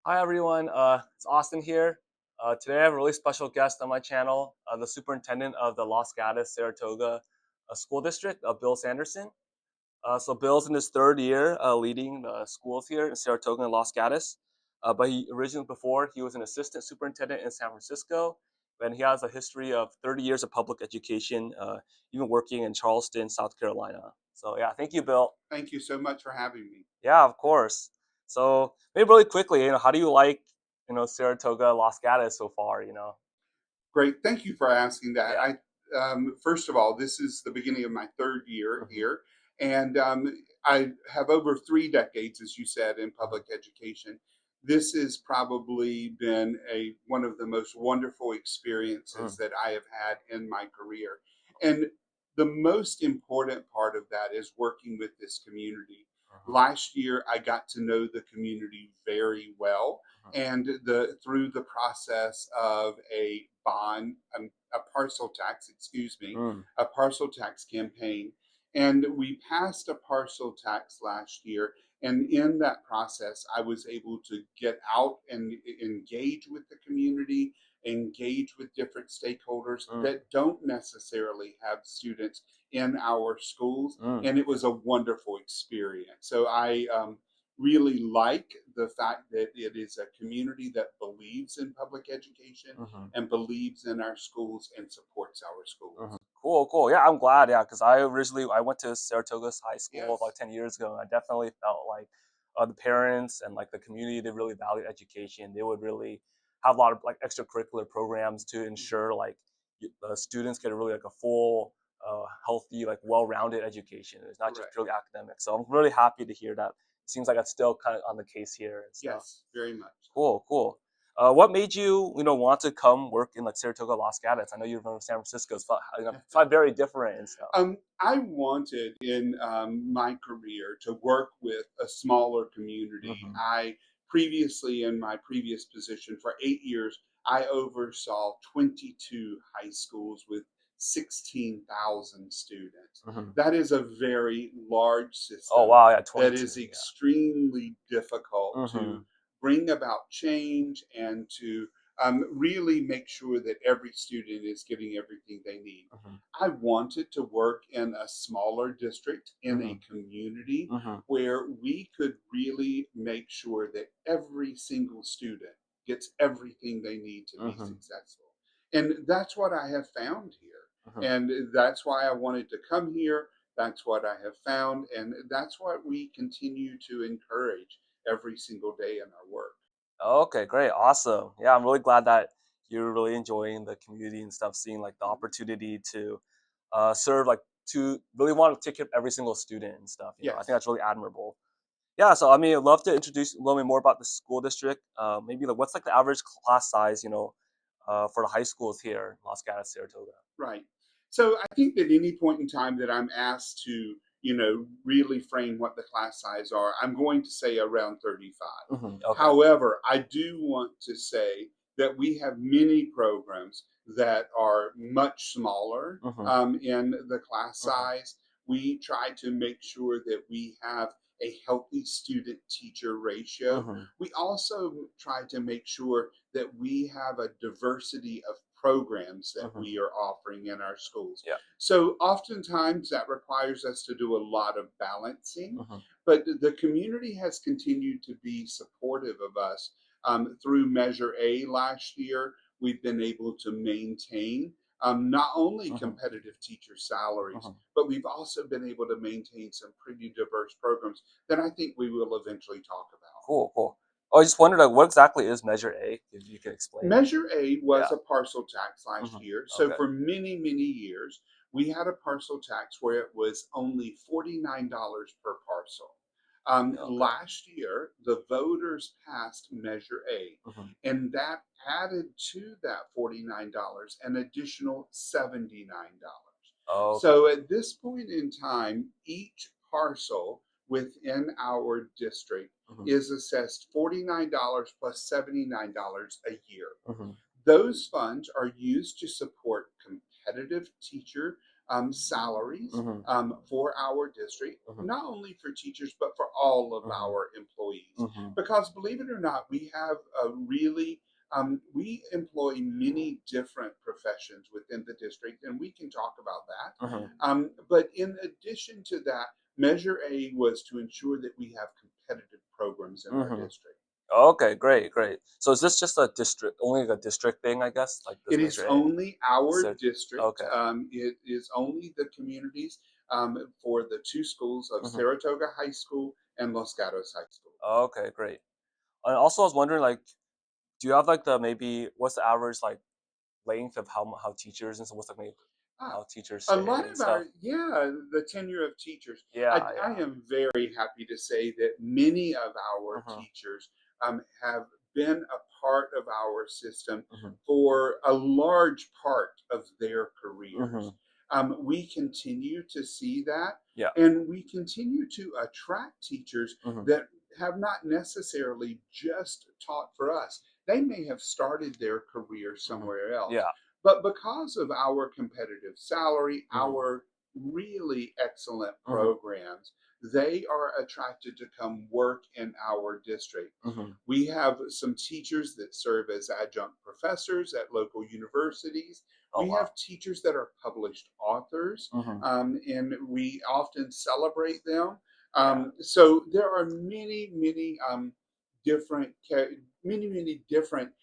Hi everyone, it's Austin here. Today I have a really special guest on my channel, the superintendent of the Los Gatos-Saratoga School District, Bill Sanderson. So Bill's in his third year leading the schools here in Saratoga and Los Gatos. But he originally before he was an assistant superintendent in San Francisco, and he has a history of 30 years of public education, even working in Charleston, South Carolina. So yeah, thank you, Bill. Thank you so much for having me. Yeah, of course. So maybe really quickly, how do you like, Saratoga, Los Gatos so far, Great. Thank you for asking that. Yeah. First of all, this is the beginning of my third year Hmm. here, and I have over 3 decades, as you said, in Hmm. public education. This has probably been one of the most wonderful experiences Mm. that I have had in my career, and the most important part of that is working with this community. Hmm. Last year, I got to know the community very well, and through the process of a parcel tax, excuse me, Mm. a parcel tax campaign, and we passed a parcel tax last year. And in that process, I was able to get out and engage with the community, engage with different stakeholders Mm. that don't necessarily have students in our schools, Mm. and it was a wonderful experience. So I really like the fact that it is a community that believes in public education Hmm. and believes in our schools and supports our Hmm. schools. Cool, cool. Yeah, I'm glad. Yeah, because I went to Saratoga's high school like Yes. 10 years ago, and I definitely felt like the parents and like the community, they really valued education. They would really have a lot of like extracurricular programs to ensure like the students get really like a full, healthy, like well-rounded education. It's not just Correct. purely academic. So I'm really happy to hear that. It seems like that's still kind of on the case here and stuff. Yes, very much so. Cool, cool. What made you, want to come work in like Saratoga, Los Gatos? I know you're from San Francisco. It's probably very different and stuff. I wanted in my career to work with a smaller community. Hmm. I previously, in my previous position for 8 years, I oversaw 22 high schools with 16,000 students. Hmm. That is a very large Oh system wow, yeah, that 22. is Yeah. extremely difficult to Hmm. bring about change and to really make sure that every student is getting everything they need. Hmm. I wanted to work in a smaller district in Hmm. a community Hmm. where we could really make sure that every single student gets everything they need to be Hmm. successful. And that's what I have found here. Hmm. And that's why I wanted to come here. That's what I have found. And that's what we continue to encourage every single day in our work. Okay, great, awesome. Yeah, I'm really glad that you're really enjoying the community and stuff, seeing like the opportunity to serve, like to really want to take care of every single student and stuff. I think Yes. that's really admirable. Yeah, so I mean, I'd love to introduce a little bit more about the school district. Maybe like what's like the average class size, for the high schools here in Los Gatos, Saratoga. Right. So I think that any point in time that I'm asked to, really frame what the class size are, I'm going to say around 35. Okay. However, I do want to say that we have many programs that are much smaller Hmm. in the class Hmm. size. We try to make sure that we have a healthy student teacher ratio. Hmm. We also try to make sure that we have a diversity of programs that Hmm. we are offering in our schools. Yeah. So oftentimes that requires us to do a lot of balancing, Hmm. but the community has continued to be supportive of us. Through Measure A last year, we've been able to maintain not only Hmm. competitive teacher salaries, Hmm. but we've also been able to maintain some pretty diverse programs that I think we will eventually talk about. Cool, cool. Oh, I just wondered like what exactly is Measure A, if you could explain. Measure A was Yeah. a parcel tax last Hmm. year. So Okay. for many, many years, we had a parcel tax where it was only $49 per parcel. Okay. Last year, the voters passed Measure A, Hmm. and that added to that $49 an additional $79. Okay. So at this point in time, each parcel within our district Hmm. is assessed $49 plus $79 a year. Hmm. Those funds are used to support competitive teacher salaries Mhm. for our district, Mhm. not only for teachers, but for all of Mhm. our employees. Mhm. Because believe it or not, we have a really we employ many different professions within the district, and we can talk about that. Mhm. But in addition to that, Measure A was to ensure that we have competitive programs in our Mhm. district. Okay, great, great. So is this just a district, only like a district thing, I guess? Like this It is Measure A? only our So, district. okay. It is only the communities for the two schools of Mhm. Saratoga High School and Los Gatos High School. Okay, great. And also, I was wondering, like, do you have like the maybe what's the average like length of how teachers and so what's like maybe Ah, how teachers a stay lot and of stuff? our, yeah, the tenure of teachers. Yeah, I yeah. am very happy to say that many of our Mhm. teachers have been a part of our system Mhm. for a large part of their careers. Mhm. We continue to see that, Yeah. and we continue to attract teachers Mhm. that have not necessarily just taught for us. They may have started their career Mhm. somewhere else, Yeah. but because of our competitive salary, Mhm. our really excellent Mhm. programs, they are attracted to come work in our district. Mhm. We have some teachers that serve as adjunct professors at local universities. Oh We wow. have teachers that are published authors, Mhm. and we often celebrate them. Yeah. So there are different, many different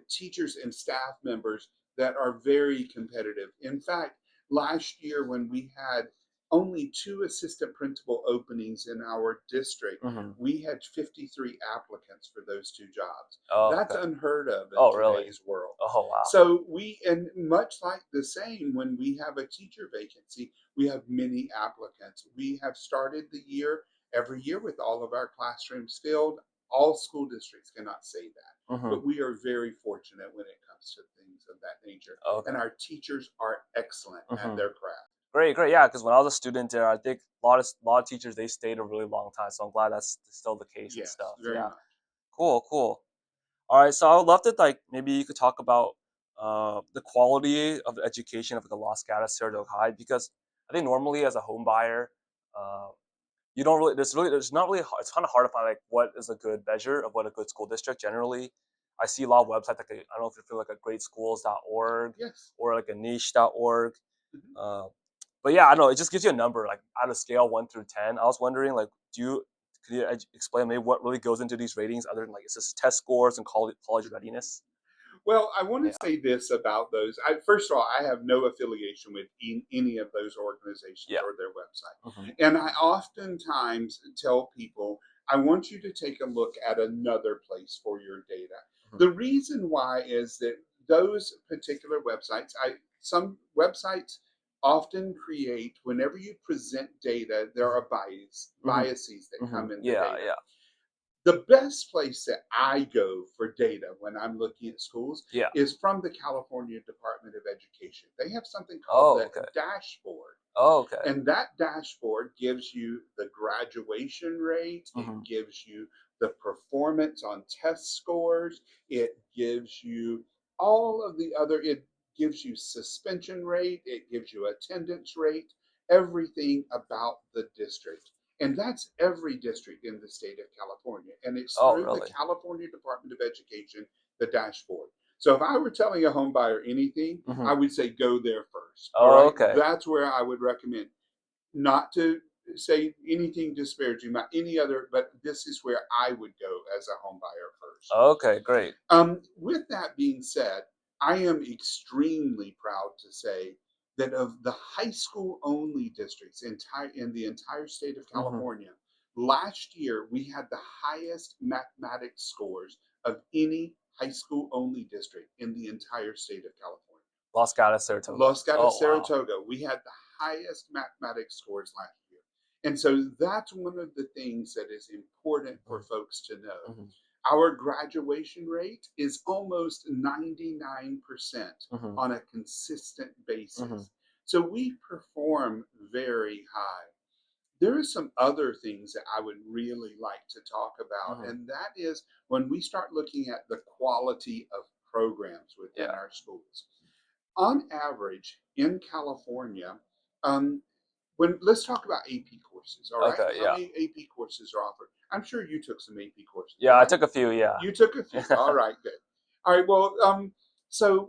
teachers and staff members that are very competitive. In fact, last year when we had only two assistant principal openings in our district, Mhm. we had 53 applicants for those two jobs. Oh, That's okay. unheard of in Oh, really? today's world. Oh, wow. So and much like the same, when we have a teacher vacancy, we have many applicants. We have started the year every year with all of our classrooms filled. All school districts cannot say that, Mhm. but we are very fortunate when it comes to things of that nature. And Okay. our teachers are excellent at Mhm. their craft. Great, great. Yeah, because when I was a student there, I think a lot of teachers they stayed a really long time. So I'm glad that's still the case and Yes, stuff. very Yeah. much. Cool, cool. All right. So I would love to like maybe you could talk about the quality of the education of the Los Gatos Saratoga High because I think normally as a home buyer, uh, you don't really there's not really it's kind of hard to find like what is a good measure of what a good school district generally. I see a lot of websites like I don't know if you feel like a greatschools.org Yes. or like a niche.org. Mhm. Uh, but yeah, I don't know. It just gives you a number like on a scale 1 through 10. I was wondering like, could you explain maybe what really goes into these ratings other than like it's just test scores and college readiness? Well, I want Yeah. to say this about those. First of all, I have no affiliation with any of those organizations Yeah. or their website. Hmm. And I oftentimes tell people, I want you to take a look at another place for your data. Hmm. The reason why is that those particular websites, some websites often create, whenever you present data, there are Hmm. biases that Hmm. come in the Yeah. data. Yeah. The best place that I go for data when I'm looking at schools Yeah. is from the California Department of Education. They have something called Oh, the okay. dashboard. Oh, okay. And that dashboard gives you the graduation rate, it Hmm. gives you the performance on test scores, it gives you all of the other, it gives you suspension rate, it gives you attendance rate, everything about the district. And that's every district in the state of California. And it's Oh, through the really? California Department of Education, the dashboard. So if I were telling a home buyer anything, Hmm. I would say go there first. All Oh, right. okay. That's where I would recommend. Not to say anything disparaging about any other, but this is where I would go as a home buyer first. Okay, great. With that being said, I am extremely proud to say that of the high school only districts in the entire state of Hmm. California, last year we had the highest mathematics scores of any high school only district in the entire state of California. Los Gatos, Saratoga. Los Gatos Oh, wow. Saratoga, we had the highest mathematics scores last year. And so that's one of the things that is important for folks to know. Hmm. Our graduation rate is almost 99% Hmm. on a consistent Hmm. basis. So we perform very high. There are some other things that I would really like to talk about, Hmm. and that is when we start looking at the quality of programs within Yeah. our schools. On average, in California, Um, let's talk about AP courses, all right? Okay, How yeah. many AP courses are offered? I'm sure you took some AP courses, Yeah, I right? took a few, yeah. You took a few. All right, good. All right. Well, so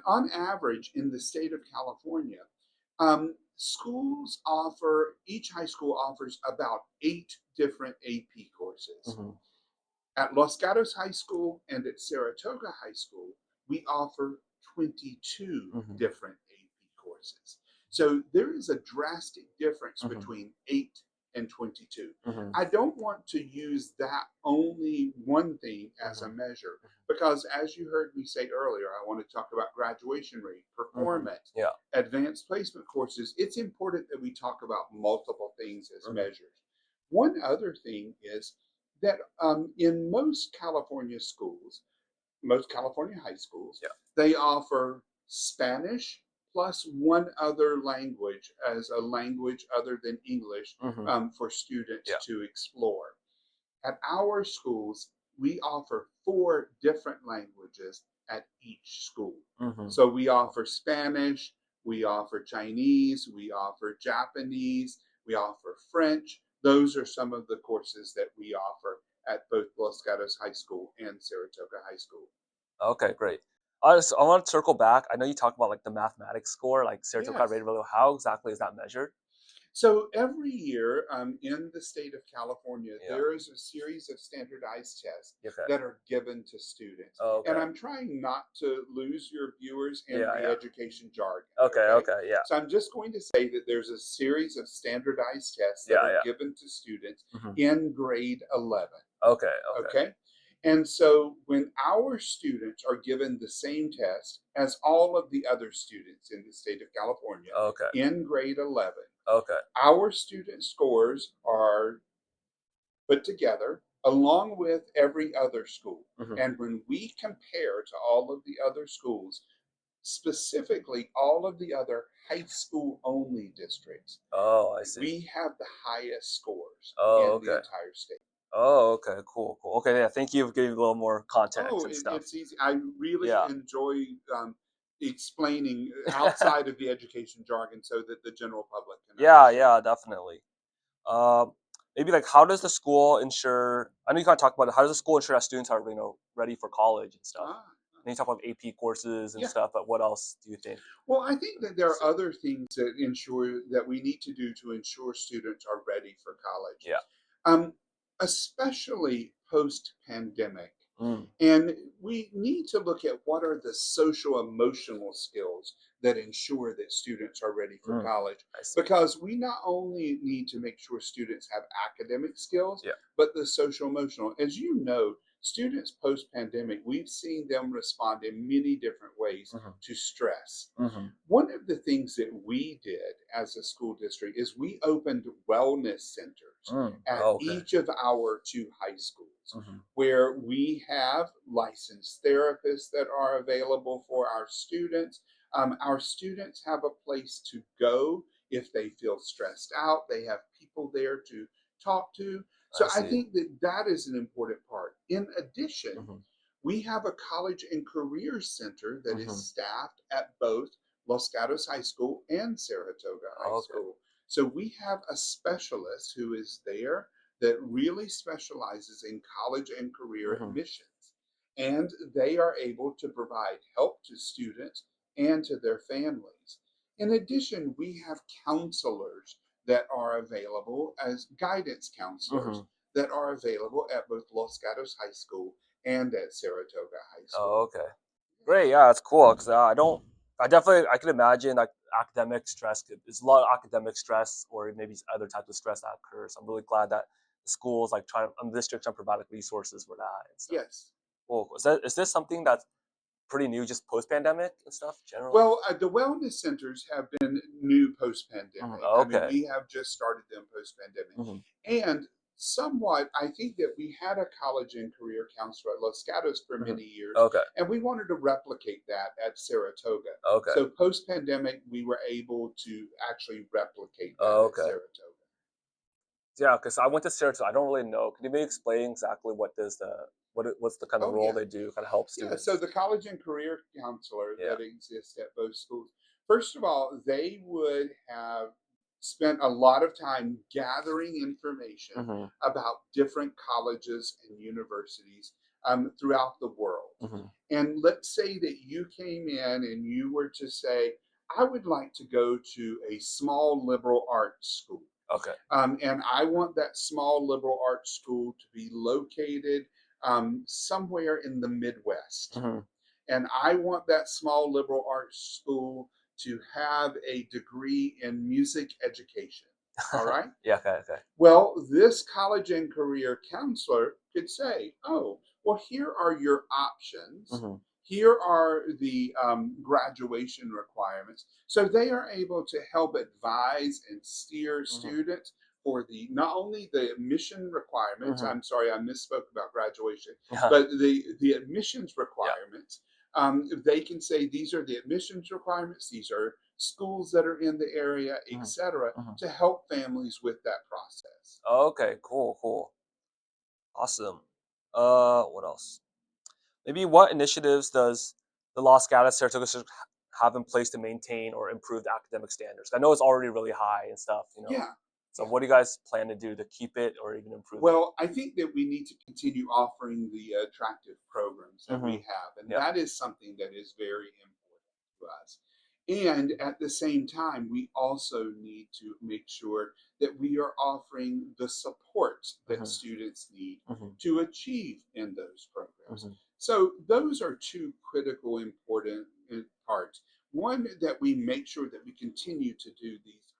on average in the state of California, each high school offers about 8 different AP courses. Mhm, At Los Gatos High School and at Saratoga High School, we offer 22 mhm, different AP courses. So there is a drastic difference mhm, between 8 and 22. mhm, I don't want to use that only one thing as a mhm, measure because, as you heard me say earlier, I want to talk about graduation rate, mhm. performance, Yeah. advanced placement courses. It's important that we talk about multiple things as Mhm, measures. One other thing is that in most California high schools, yeah. they offer Spanish plus one other language as a language other than English Mhm, for students yeah. to explore. At our schools, we offer 4 different languages at each school. Mhm. So we offer Spanish, we offer Chinese, we offer Japanese, we offer French. Those are some of the courses that we offer at both Los Gatos High School and Saratoga High School. Okay, great. I want to circle back. I know you talked about like the mathematics score, like Saratoga got Yes. rated really well. How exactly is that measured? So every year in the state of California, Yeah. there is a series of standardized tests Okay. that are given to students. And Okay. I'm trying not to lose your viewers in Yeah, the yeah. education jargon, Okay, okay? okay, yeah. So I'm just going to say that there's a series of standardized tests that Yeah, are yeah. given to students Mhm. in grade 11. Okay, okay. Okay. And so when our students are given the same test as all of the other students in the state of California Okay. in grade 11, Okay. our student scores are put together along with every other school. Mhm. And when we compare to all of the other schools, specifically all of the other high school only districts, Oh, I see. we have the highest scores Oh, in the okay. entire state. Oh, okay. Cool, cool. Okay, yeah. Thank you for giving a little more context Oh, and stuff. it's easy. I really Yeah. enjoy explaining outside of the education jargon so that the general public can Yeah, understand. yeah, definitely. Um, maybe like how does the school ensure? I know you kind of talked about it. How does the school ensure that students are ready for college and stuff? Ah, And you talk about AP courses and yeah. stuff, but what else do you think? Well, I think that there are other things that ensure that we need to do to ensure students are ready for college, Yeah. um, especially post pandemic. Mm, And we need to look at what are the social emotional skills that ensure that students are ready for mm, college. I see. Because we not only need to make sure students have academic skills, Yeah. but the social emotional. As you know, students post pandemic, we've seen them respond in many different ways Hmm. to stress. Hmm. One of the things that we did as a school district is we opened wellness centers Mm. at Oh, okay. each of our 2 high schools Hmm. where we have licensed therapists that are available for our students. Our students have a place to go if they feel stressed out. They have people there to talk to. So I I see. think that that is an important part. In addition, Hmm. we have a college and career center that is Hmm. staffed at both Los Gatos High School and Saratoga High Okay. School. So we have a specialist who is there that really specializes in college and career Hmm. admissions. And they are able to provide help to students and to their families. In addition, we have counselors that are available as guidance counselors Hmm. that are available at both Los Gatos High School and at Saratoga High Oh, School. okay. Great. Yeah, that's cool. Cause I don't. I definitely. I can imagine like academic stress. There's a lot of academic stress, or maybe other types of stress that occurs. I'm really glad that the schools like try. Districts trying to provide like resources for that and stuff. Yes. Cool. Is this something that's pretty new, just post pandemic and stuff generally? Well, the wellness centers have been new post Mhm. pandemic. I mean, Okay. we have just started them post pandemic. Hmm. And somewhat, I think that we had a college and career counselor at Los Gatos for Hmm. many years, Okay. and we wanted to replicate that at Saratoga. Okay. So post pandemic, we were able to actually replicate that at Okay. Saratoga. Yeah, because I went to Saratoga. I don't really know. Can you maybe explain exactly what's the kind of Oh, role yeah. they do, kind of help Yeah, so students? the college and career counselor Yeah. that exists at both schools, First of all, they would have spent a lot of time gathering information Mm-hmm. about different colleges and universities throughout the world. Mm-hmm. And let's say that you came in and you were to say, I would like to go to a small liberal arts school. Okay. And I want that small liberal arts school to be located somewhere in the Midwest. Mm-hmm. And I want that small liberal arts school to have a degree in music education. All right. Yeah. Okay. Okay. Well, this college and career counselor could say, oh, well, here are your options. Mm-hmm. Here are the graduation requirements. So they are able to help advise and steer Mm-hmm. students for the not only the admission requirements. Mm-hmm. I'm sorry, I misspoke about graduation, Yeah. but the admissions Yeah. requirements. They can say these are the admissions requirements. These are schools that are in the area, Mm-hmm. etc., Mm-hmm. to help families with that process. Okay. Cool. Cool. Awesome. What else? Maybe what initiatives does the Los Gatos-Saratoga District have in place to maintain or improve the academic standards? I know it's already really high and stuff, you know. Yeah, So yeah. what do you guys plan to do to keep it or even improve it? Well, I think that we need to continue offering the attractive programs that we Mm-hmm. have, and Yep. that is something that is very important to us. And at the same time, we also need to make sure that we are offering the support that Mm-hmm. students need Mm-hmm. to achieve in those programs. Mm-hmm. So, those are two critical, important parts. One, that we make sure that we continue to do these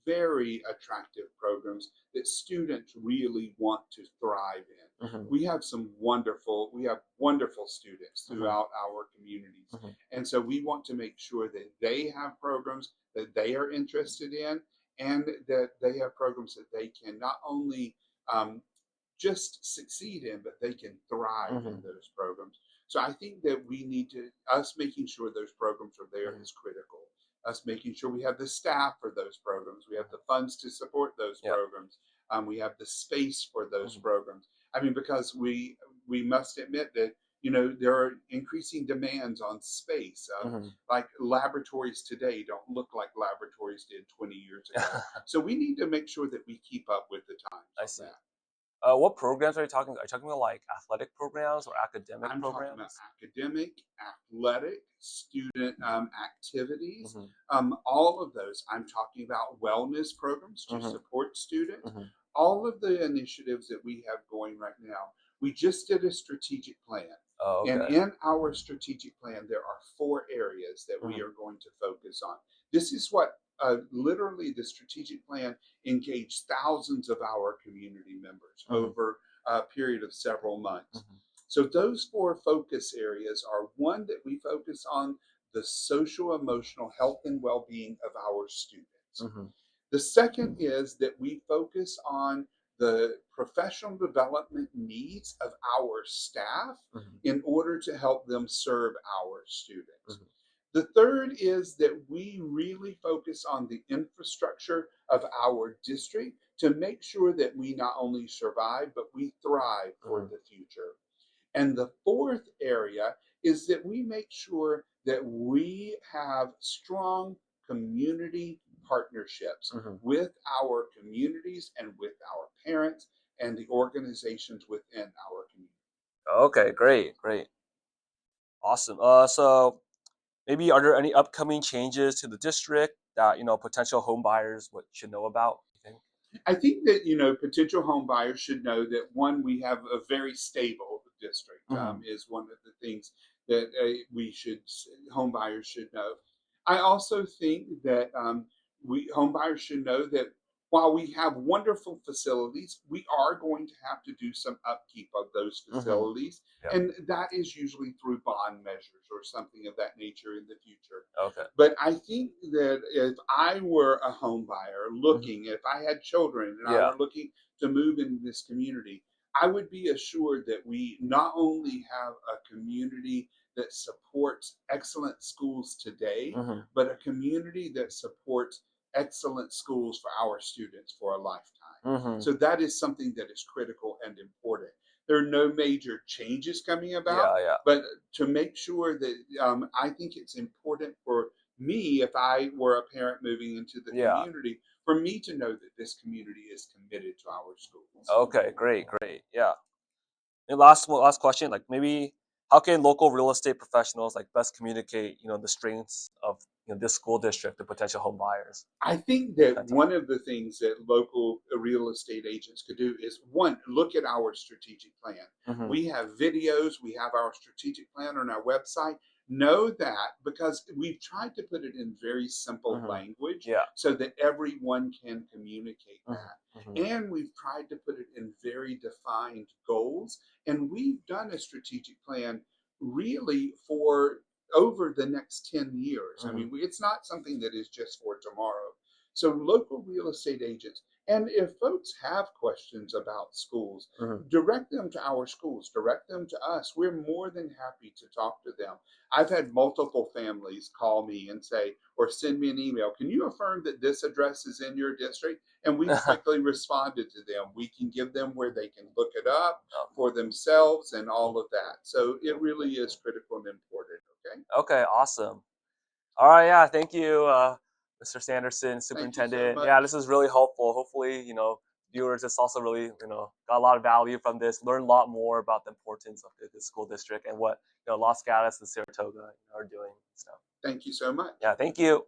very attractive programs that students really want to thrive in. Mm-hmm. We have wonderful students Mm-hmm. throughout our communities. Mm-hmm. And so we want to make sure that they have programs that they are interested in, and that they have programs that they can not only um, just succeed in, but they can thrive Mm-hmm. in those programs. So I think that we need to, us making sure those programs are there Mm-hmm. is critical. Us making sure we have the staff for those programs, we have the funds to support those Yeah. programs, we have the space for those Mm-hmm. programs. I mean, because we must admit that there are increasing demands on space. Mm-hmm. Like laboratories today don't look like laboratories did 20 years ago. So we need to make sure that we keep up with the times I on see. that. What programs are you talking? Are you talking about like athletic programs or academic I'm talking about programs? academic, athletic, student activities, Mm-hmm. all of those. I'm talking about wellness programs to Mm-hmm. support students. Mm-hmm. All of the initiatives that we have going right now. We just did a strategic plan. Oh, And okay. in our strategic plan, there are 4 areas that we Mm-hmm. are going to focus on. This is what literally the strategic plan engaged thousands of our community members Mm-hmm. over a period of several months. Mm-hmm. So those 4 focus areas are: one, that we focus on the social emotional health and well-being of our students. Mm-hmm. The second is that we focus on the professional development needs of our staff Mm-hmm. in order to help them serve our students. Mm-hmm. The third is that we really focus on the infrastructure of our district to make sure that we not only survive, but we thrive for Mm-hmm. the future. And the fourth area is that we make sure that we have strong community partnerships Mm-hmm. with our communities and with our parents and the organizations within our community. Okay, great, great, awesome. So maybe are there any upcoming changes to the district that potential home buyers should know about? You think? I think that potential home buyers should know that, one, we have a very stable district. Mm-hmm. Is one of the things that we should home buyers should know. I also think that we home buyers should know that while we have wonderful facilities, we are going to have to do some upkeep of those Mm-hmm. facilities, Yep. and that is usually through bond measures or something of that nature in the future. Okay. But I think that if I were a home buyer Mm-hmm. looking, if I had children and I Yeah. were looking to move into this community, I would be assured that we not only have a community that supports excellent schools today, Mm-hmm. but a community that supports excellent schools for our students for a lifetime. Mm-hmm. So that is something that is critical and important. There are no major changes coming about, Yeah. Yeah. but to make sure that I think it's important for me, if I were a parent moving into the Yeah. community, for me to know that this community is committed to our schools. Okay, great, great. Yeah. And last question, like maybe how can local real estate professionals like best communicate, the strengths of this school district to potential home buyers? I think that Kind of. one of the things that local real estate agents could do is one, look at our strategic plan. Hmm. We have videos, we have our strategic plan on our website. Know that because we've tried to put it in very simple Hmm. language Yeah. so that everyone can communicate Hmm. Hmm. that. And we've tried to put it in very defined goals. And we've done a strategic plan really for over the next 10 years. I Hmm. mean, it's not something that is just for tomorrow. So, local real estate agents, and if folks have questions about schools, Hmm. direct them to our schools, direct them to us. We're more than happy to talk to them. I've had multiple families call me and say, or send me an email, can you affirm that this address is in your district? And we quickly responded to them. We can give them where they can look it up for themselves and all of that. So it really is critical and important. Okay. Okay, awesome. All right, yeah, thank you, Mr. Sanderson, Thank you so Superintendent. Yeah, this much. is really helpful. Hopefully, viewers just also really, got a lot of value from this, learn a lot more about the importance of the school district and what, Los Gatos and Saratoga are doing and stuff. Thank you so much. Yeah, thank you.